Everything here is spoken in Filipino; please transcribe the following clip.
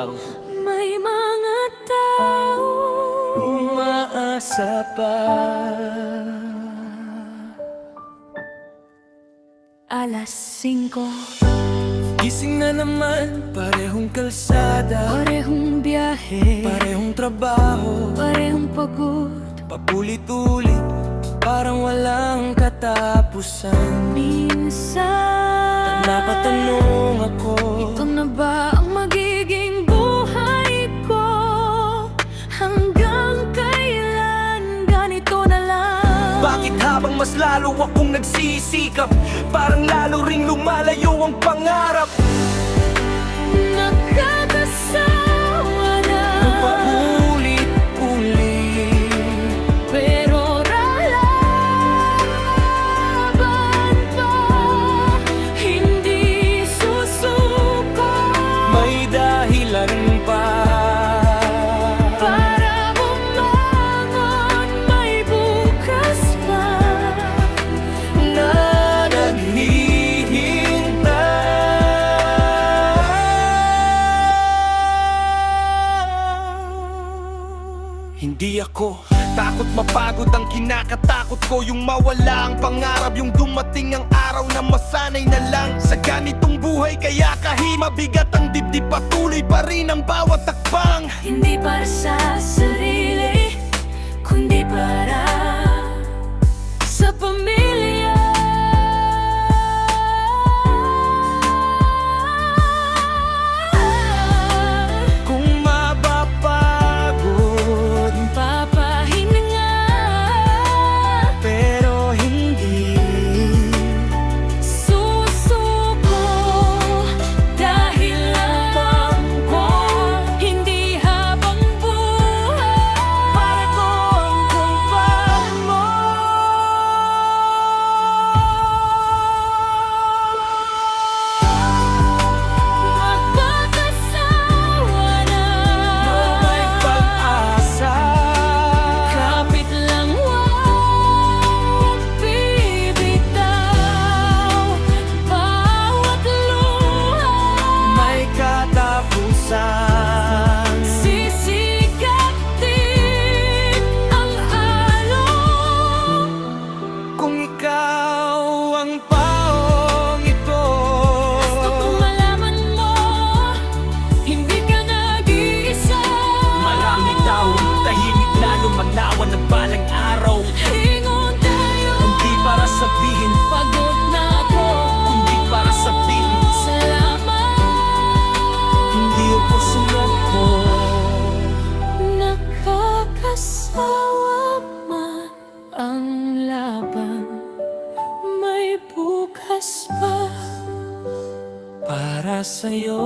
lang. May mga tao umaasa pa. 5:00. Gising na naman, parehong kalsada, Parehong biyahe, parehong trabaho, parehong pagod. papulit-ulit, parang walang katapusan. Minsan Napatanong ako, ito na ba ang magiging buhay ko? Hanggang kailan ganito na lang? bakit habang mas lalo akong nagsisikap, parang lalo ring lumalayo ang pangarap? Nakakasawa na Paulit-ulit, pero lalaban pa. Hindi susuko may dahilan pa. para bumangon. May bukas pa Na naghihintay. Hindi ako takot mapagod, ang kinakatakot ko yung mawala ang pangarap, yung dumating ang araw na masanay na lang sa ganitong buhay. Kaya kahit mabigat ang dibdib, patuloy pa rin ang bawat takbang. Hindi para sa sarili, kundi para sa pamilya. Kung mapapagod, Papahinga, pero hindi susuko dahil lamang ko. Hindi habang buhay para ko ang kumpara mo. Magpakasawa na may pag-asa. kapit lang, huwag bibitaw. Bawat luha May katapusan. sisikat din ang alon. Kung ikaw ang paong ito, Gusto kong malaman mo, hindi ka nag-iisa. maraming tao tahimik na lumanawan ng balang araw. Ingon tayo, Hindi para sabihin, pagod na ako. kundi para sabihin, Salamat, hindi ako sunod mo. nakakasawa man ang laban. May bukas pa Para sa'yo.